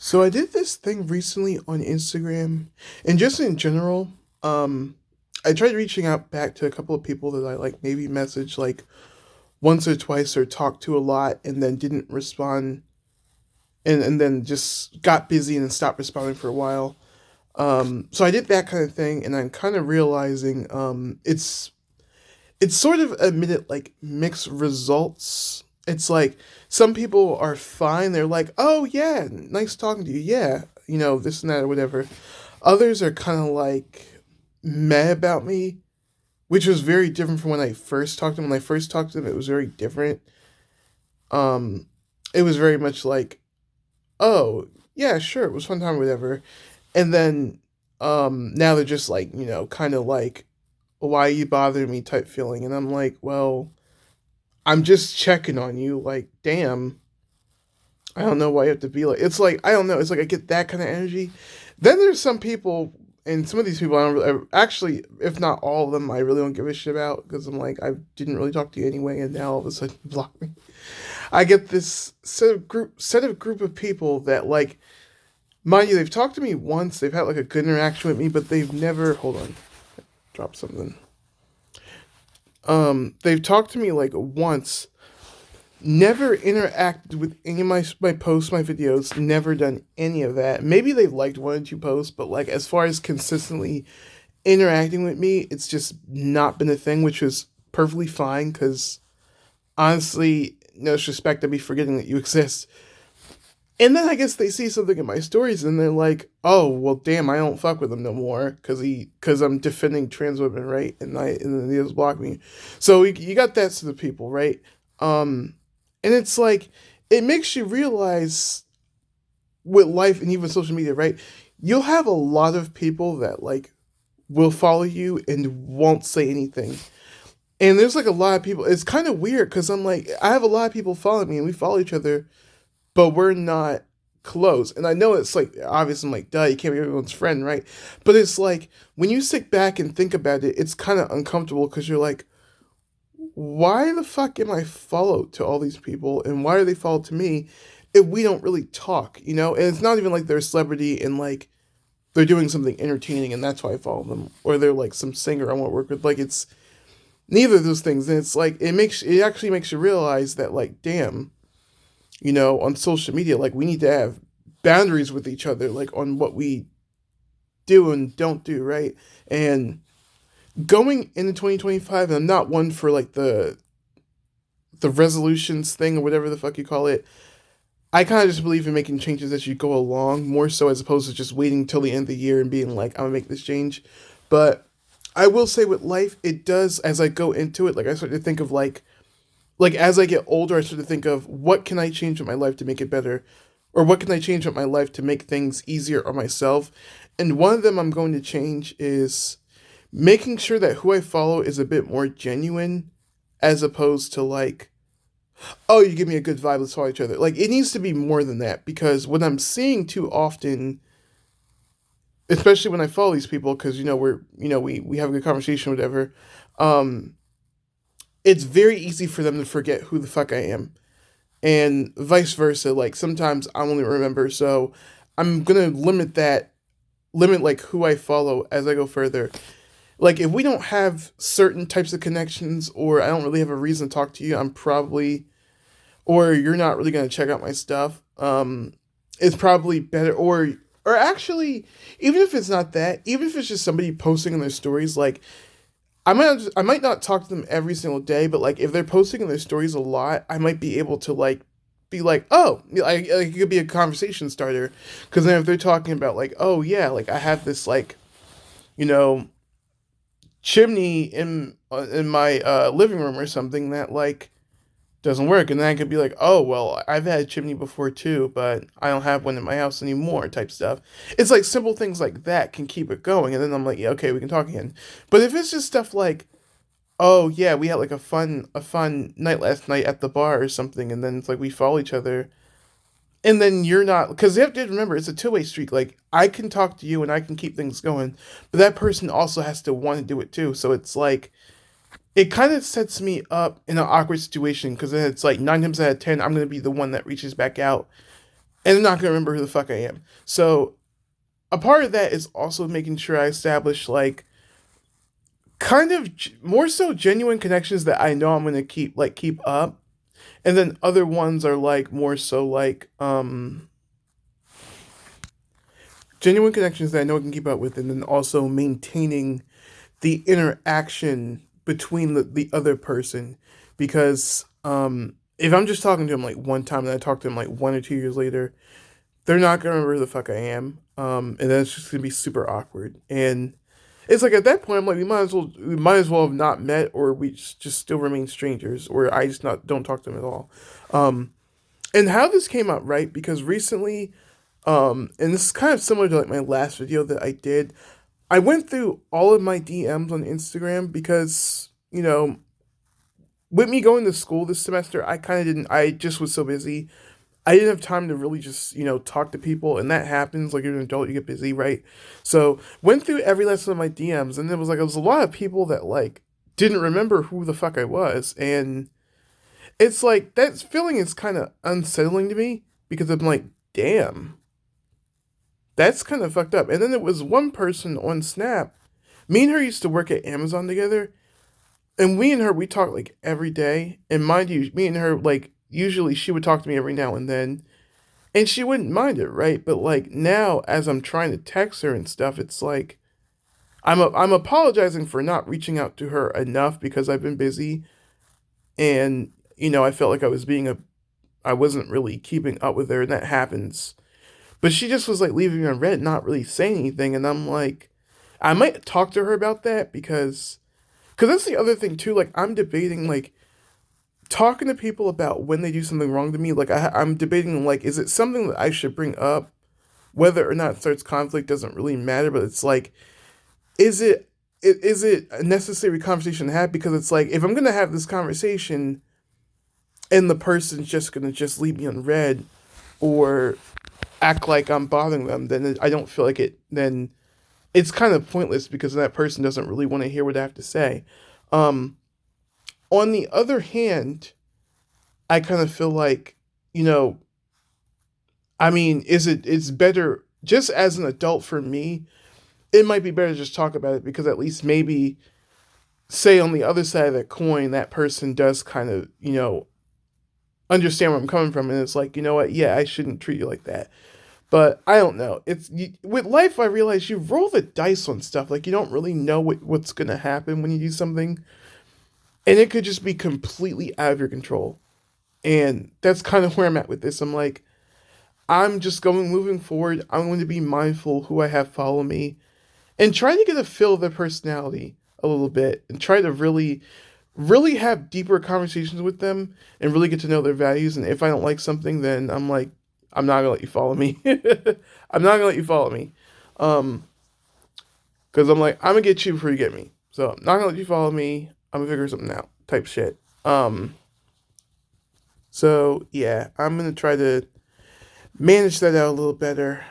So I did this thing recently on Instagram and just in general. Um, I tried reaching out back to a couple of people that I like maybe messaged like once or twice or talked to a lot and then didn't respond and then just got busy and then stopped responding for a while. So I did that kind of thing and I'm kind of realizing it's sort of admitted like mixed results. It's like some people are fine. They're like, "Oh yeah, nice talking to you. Yeah, this and that or whatever." Others are kind of like mad about me, which was very different from when I first talked to them. When I first talked to them, it was very different. Um, it was very much like, "Oh yeah, sure, it was a fun time, or whatever." And then now they're just like, kind of like, "Why are you bothering me?" type feeling, and I'm like, "Well, I'm just checking on you. Like, damn, I don't know why you have to be like." It's like I don't know. It's like I get that kind of energy. Then there's some people, and some of these people I don't really, actually, if not all of them, I really don't give a shit about because I'm like I didn't really talk to you anyway, and now all of a sudden you block me. I get this set of group of people that like, mind you, they've talked to me once. They've had like a good interaction with me, but they've never. Hold on, drop something. They've talked to me like once, never interacted with any of my posts, my videos, never done any of that. Maybe they've liked one or two posts, but like as far as consistently interacting with me, it's just not been a thing, which was perfectly fine because honestly, no disrespect, I'd be forgetting that you exist. And then I guess they see something in my stories and they're like, "Oh, well, damn, I don't fuck with him no more because I'm defending trans women, right?" And then he just blocked me. So you got that to the people, right? Um, and it's like it makes you realize with life and even social media, right? You'll have a lot of people that like will follow you and won't say anything. And there's like a lot of people. It's kind of weird because I'm like I have a lot of people following me and we follow each other, but we're not close. And I know it's like obvious. I'm like, duh, you can't be everyone's friend, right? But it's like when you sit back and think about it, it's kind of uncomfortable because you're like, why the fuck am I followed to all these people, and why are they followed to me if we don't really talk, And it's not even like they're a celebrity and like they're doing something entertaining and that's why I follow them, or they're like some singer I want to work with. Like it's neither of those things, and it's like it actually makes you realize that like, damn, on social media, like we need to have boundaries with each other, like on what we do and don't do, right? And going into 2025, and I'm not one for like the resolutions thing or whatever the fuck you call it. I kind of just believe in making changes as you go along, more so as opposed to just waiting till the end of the year and being like, I'm gonna make this change. But I will say with life, it does as I go into it. Like I start to think of like as I get older, I start to think of what can I change with my life to make it better, or what can I change with my life to make things easier on myself. And one of them I'm going to change is making sure that who I follow is a bit more genuine, as opposed to like, oh, you give me a good vibe, let's follow each other. Like it needs to be more than that because what I'm seeing too often, especially when I follow these people, because we have a good conversation, whatever. Um, it's very easy for them to forget who the fuck I am, and vice versa. Like sometimes I only remember, so I'm gonna limit like who I follow as I go further. Like if we don't have certain types of connections, or I don't really have a reason to talk to you, I'm probably or you're not really gonna check out my stuff. It's probably better, or actually, even if it's not that, even if it's just somebody posting in their stories, like I might not talk to them every single day, but like if they're posting in their stories a lot, I might be able to like be like, oh, it could be a conversation starter, because then if they're talking about like, oh yeah, like I have this like you know chimney in my living room or something that like doesn't work, and then I could be like, oh well, I've had a chimney before too, but I don't have one in my house anymore, type stuff. It's like simple things like that can keep it going, and then I'm like, yeah, okay, we can talk again. But if it's just stuff like, oh yeah, we had like a fun night last night at the bar or something, and then it's like we follow each other, and then you're not, because you have to remember it's a two-way street. Like I can talk to you and I can keep things going, but that person also has to want to do it too. So it's like it kind of sets me up in an awkward situation because it's like nine times out of ten I'm gonna be the one that reaches back out, and they're not gonna remember who the fuck I am. So a part of that is also making sure I establish like kind of more so genuine connections that I know I'm gonna keep up, and then other ones are like more so like genuine connections that I know I can keep up with, and then also maintaining the interaction between the other person, because if I'm just talking to him like one time and I talk to him like 1 or 2 years later, they're not gonna remember who the fuck I am, and then it's just gonna be super awkward. And it's like at that point, I'm like, we might as well have not met, or we just still remain strangers, or I just not don't talk to them at all. Um, and how this came out, right? Because recently, and this is kind of similar to like my last video that I did. I went through all of my DMs on Instagram because, with me going to school this semester, I kind of didn't, I just was so busy. I didn't have time to really just, talk to people. And that happens. Like, you're an adult, you get busy, right? So, went through every last one of my DMs. And it was a lot of people that, like, didn't remember who the fuck I was. And it's like, that feeling is kind of unsettling to me because I'm like, damn, that's kind of fucked up. And then there was one person on Snap. Me and her used to work at Amazon together, and we and her, we talk like every day. And mind you, me and her, like, usually she would talk to me every now and then, and she wouldn't mind it, right? But like now, as I'm trying to text her and stuff, it's like I'm apologizing for not reaching out to her enough because I've been busy, and I felt like I wasn't really keeping up with her, and that happens. But she just was like leaving me on red, not really saying anything, and I'm like, I might talk to her about that because that's the other thing too. Like, I'm debating like talking to people about when they do something wrong to me. Like, I'm debating like, is it something that I should bring up? Whether or not it starts conflict doesn't really matter. But it's like, is it a necessary conversation to have? Because it's like, if I'm gonna have this conversation and the person's just gonna just leave me on red or act like I'm bothering them, then I don't feel like it. Then it's kind of pointless because that person doesn't really want to hear what I have to say. Um, on the other hand, I kind of feel like, you know, I mean, it's better just as an adult for me, it might be better to just talk about it because at least maybe say on the other side of that coin, that person does kind of, understand where I'm coming from. And it's like, you know what? Yeah, I shouldn't treat you like that. But I don't know. With life, I realize you roll the dice on stuff. Like, you don't really know what's going to happen when you do something. And it could just be completely out of your control. And that's kind of where I'm at with this. I'm like, I'm just moving forward. I'm going to be mindful who I have follow me and try to get a feel of their personality a little bit and try to really, really have deeper conversations with them and really get to know their values. And if I don't like something, then I'm like, I'm not gonna let you follow me. I'm not gonna let you follow me. Um, because I'm like, I'm gonna get you before you get me. So I'm not gonna let you follow me. I'm gonna figure something out, type shit. So yeah, I'm gonna try to manage that out a little better.